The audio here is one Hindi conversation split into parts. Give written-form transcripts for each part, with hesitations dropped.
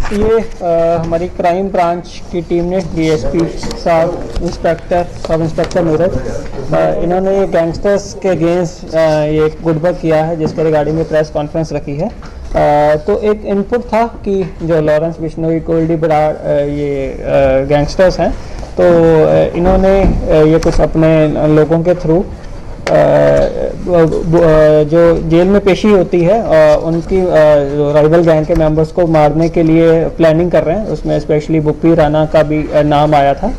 ये हमारी क्राइम ब्रांच की टीम ने डीएसपी साहब, इंस्पेक्टर, सब इंस्पेक्टर मेरठ, इन्होंने ये गैंगस्टर्स के अगेंस्ट ये गुड वर्क किया है, जिसके रिगार्डिंग में प्रेस कॉन्फ्रेंस रखी है। तो एक इनपुट था कि जो लॉरेंस बिश्नोई, गोल्डी बराड़ ये गैंगस्टर्स हैं, तो इन्होंने ये कुछ अपने लोगों के थ्रू जो जेल में पेशी होती है उनकी राइवल गैंग के मेंबर्स को मारने के लिए प्लानिंग कर रहे हैं। उसमें स्पेशली बुप्पी राणा का भी नाम आया था।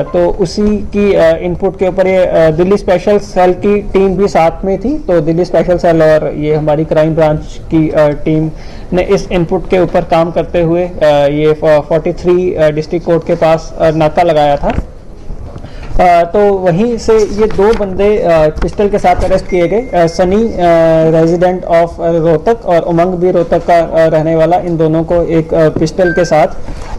तो उसी की इनपुट के ऊपर ये दिल्ली स्पेशल सेल की टीम भी साथ में थी। तो दिल्ली स्पेशल सेल और ये हमारी क्राइम ब्रांच की टीम ने इस इनपुट के ऊपर काम करते हुए ये 43 डिस्ट्रिक्ट कोर्ट के पास नाका लगाया था। तो वहीं से ये दो बंदे पिस्टल के साथ अरेस्ट किए गए। सनी रेजिडेंट ऑफ रोहतक और उमंग भी रोहतक का रहने वाला, इन दोनों को एक पिस्टल के साथ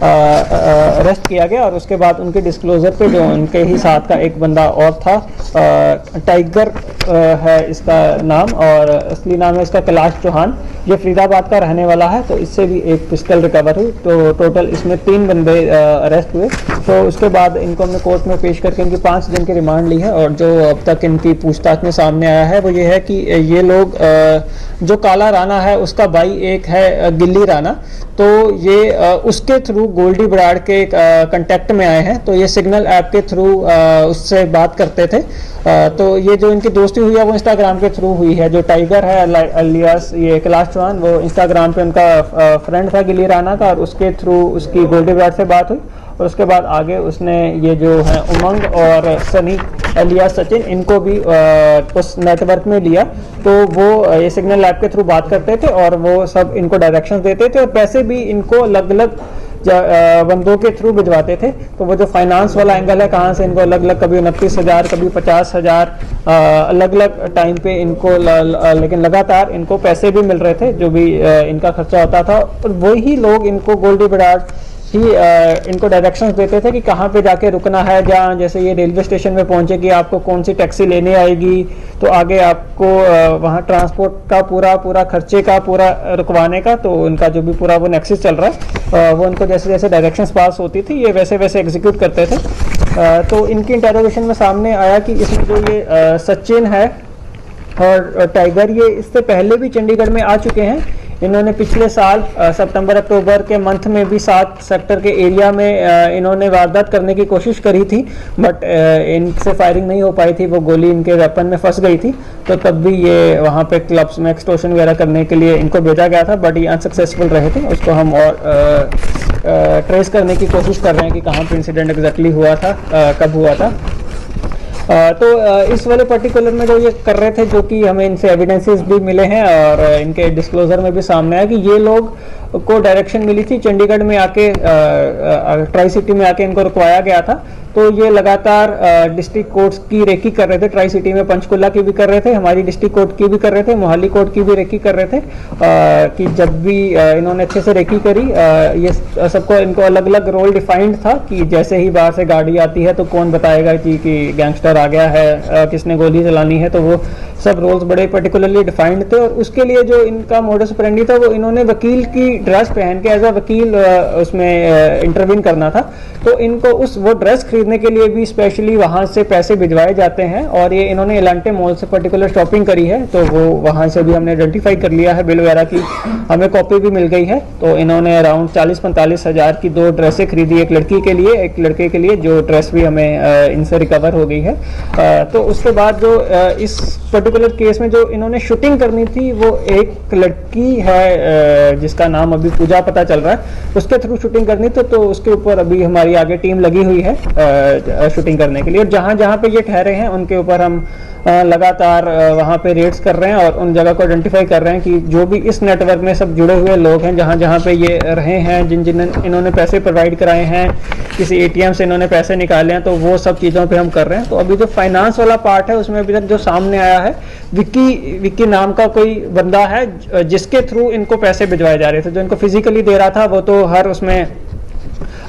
अरेस्ट किया गया। और उसके बाद उनके डिस्क्लोजर पे जो उनके ही साथ का एक बंदा और था, टाइगर है इसका नाम, और असली नाम है इसका कैलाश चौहान, ये फरीदाबाद का रहने वाला है। तो इससे भी एक पिस्टल रिकवर हुई। तो टोटल इसमें 3 बंदे अरेस्ट हुए। तो उसके बाद इनको हमने कोर्ट में पेश करके इनकी 5 दिन की रिमांड ली है। और जो अब तक इनकी पूछताछ में सामने आया है वो ये है कि ये लोग जो काला राणा है उसका भाई एक है गिल्ली राणा, तो ये उसके थ्रू गोल्डी बराड़ के कांटेक्ट में आए हैं। तो ये सिग्नल ऐप के थ्रू उससे बात करते थे। तो ये जो इनकी दोस्ती हुई है वो इंस्टाग्राम के थ्रू हुई है। जो टाइगर है अलियास ये कैलाश चौहान, वो इंस्टाग्राम पे उनका फ्रेंड था गिल्ली राणा का, और उसके थ्रू उसकी गोल्डी बराड़ से बात हुई। और उसके बाद आगे उसने ये जो है उमंग और सनी अलियास सचिन, इनको भी उस नेटवर्क में लिया। तो वो ये सिग्नल ऐप के थ्रू बात करते थे और वो सब इनको डायरेक्शंस देते थे, और पैसे भी इनको अलग अलग बंदों के थ्रू भिजवाते थे। तो वो जो फाइनेंस वाला एंगल है, कहाँ से इनको अलग अलग, कभी 29,000 कभी 50,000 अलग अलग टाइम पे इनको लेकिन लगातार इनको पैसे भी मिल रहे थे, जो भी इनका खर्चा होता था। और वही लोग इनको गोल्डी बराड़ ही इनको डायरेक्शंस देते थे कि कहाँ पे जाके रुकना है। जहाँ जैसे ये रेलवे स्टेशन में पहुंचे कि आपको कौन सी टैक्सी लेने आएगी, तो आगे आपको वहाँ ट्रांसपोर्ट का पूरा खर्चे का पूरा रुकवाने का, तो उनका जो भी पूरा वो नेक्सस चल रहा है वो उनको जैसे जैसे डायरेक्शंस पास होती थी ये वैसे वैसे एग्जीक्यूट करते थे। तो इनकी इंटरोगेशन में सामने आया कि इसमें जो ये सचिन है और टाइगर, ये इससे पहले भी चंडीगढ़ में आ चुके हैं। इन्होंने पिछले साल सितंबर अक्टूबर के मंथ में भी 7 सेक्टर के एरिया में इन्होंने वारदात करने की कोशिश करी थी, बट इनसे फायरिंग नहीं हो पाई थी, वो गोली इनके वेपन में फंस गई थी। तो तब भी ये वहाँ पे क्लब्स में एक्सटॉर्शन वगैरह करने के लिए इनको भेजा गया था, बट ये अनसक्सेसफुल रहे थे। उसको हम और ट्रेस करने की कोशिश कर रहे हैं कि कहाँ पे इंसिडेंट एग्जैक्टली हुआ था, कब हुआ था। तो इस वाले पर्टिकुलर में जो ये कर रहे थे, जो कि हमें इनसे एविडेंसेस भी मिले हैं और इनके डिस्क्लोजर में भी सामने आया कि ये लोग को डायरेक्शन मिली थी चंडीगढ़ में आके, ट्राई सिटी में आके इनको रुकवाया गया था। तो ये लगातार डिस्ट्रिक्ट कोर्ट्स की रेकी कर रहे थे। ट्राई सिटी में पंचकुला की भी कर रहे थे, हमारी डिस्ट्रिक्ट कोर्ट की भी कर रहे थे, मोहाली कोर्ट की भी रेकी कर रहे थे। कि जब भी इन्होंने अच्छे से रेकी करी, ये सबको इनको अलग अलग रोल डिफाइंड था कि जैसे ही बाहर से गाड़ी आती है तो कौन बताएगा कि गैंगस्टर आ गया है, किसने गोली चलानी है। तो वो सब रोल्स बड़े पर्टिकुलरली डिफाइंड थे। और उसके लिए जो इनका मोडस ऑपरेंडी था, वो इन्होंने वकील की ड्रेस पहन के एज अ वकील उसमें इंटरवीन करना था। तो इनको वो ड्रेस खरीदने के लिए भी स्पेशली वहां से पैसे भिजवाए जाते हैं। और ये इन्होंने एलांटे मॉल से पर्टिकुलर शॉपिंग करी है, तो वो वहां से भी हमने आइडेंटिफाई कर लिया है, बिल वगैरह की हमें कॉपी भी मिल गई है। तो इन्होंने अराउंड 40-45 हज़ार की 2 ड्रेसें खरीदी, एक लड़की के लिए एक लड़के के लिए, जो ड्रेस भी हमें इनसे रिकवर हो गई है। तो उसके बाद जो इस पर्टिकुलर केस में जो इन्होंने शूटिंग करनी थी, वो एक लड़की है जिसका नाम अभी पूजा पता चल रहा है, उसके थ्रू शूटिंग करनी थी। तो उसके ऊपर अभी हमारी आगे टीम लगी हुई है शूटिंग करने के लिए। और जहाँ जहाँ पे ये ठहरे हैं उनके ऊपर हम लगातार वहाँ पे रेड्स कर रहे हैं और उन जगह को आइडेंटिफाई कर रहे हैं कि जो भी इस नेटवर्क में सब जुड़े हुए लोग हैं, जहाँ जहाँ पे ये रहे हैं, जिन जिन इन्होंने पैसे प्रोवाइड कराए हैं, किसी एटीएम से इन्होंने पैसे निकाले हैं, तो वो सब चीज़ों पे हम कर रहे हैं। तो अभी जो फाइनेंस वाला पार्ट है उसमें अभी तक जो सामने आया है, विक्की नाम का कोई बंदा है जिसके थ्रू इनको पैसे भिजवाए जा रहे थे। जो इनको फिजिकली दे रहा था वो तो हर उसमें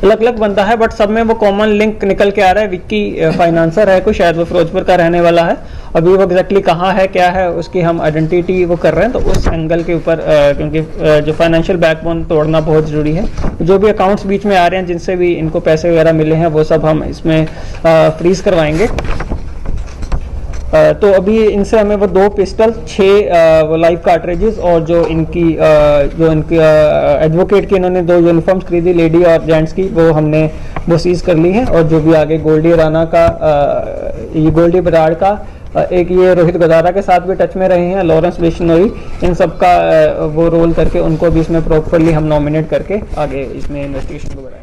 अलग अलग बंदा है, बट सब में वो कॉमन लिंक निकल के आ रहा है। विक्की फाइनेंसर है कोई, शायद वो फिरोजपुर का रहने वाला है, अभी वो एग्जैक्टली कहाँ है क्या है उसकी हम आइडेंटिटी वो कर रहे हैं। तो उस एंगल के ऊपर क्योंकि जो फाइनेंशियल बैकबोन तोड़ना बहुत ज़रूरी है। जो भी अकाउंट्स बीच में आ रहे हैं जिनसे भी इनको पैसे वगैरह मिले हैं वो सब हम इसमें फ्रीज करवाएंगे। तो अभी इनसे हमें वो 2 पिस्टल, 6 वो लाइव कार्ट्रिजेस और जो इनकी एडवोकेट की इन्होंने 2 यूनिफॉर्म्स खरीदी लेडी और जेंट्स की, वो हमने वो सीज कर ली है। और जो भी आगे गोल्डी राणा का, ये गोल्डी बराड़ का, एक ये रोहित गदारा के साथ भी टच में रहे हैं, लॉरेंस बिश्नोई, इन सब का वो रोल करके उनको भी इसमें प्रॉपरली हम नॉमिनेट करके आगे इसमें इन्वेस्टिगेशन को बढ़ाएं।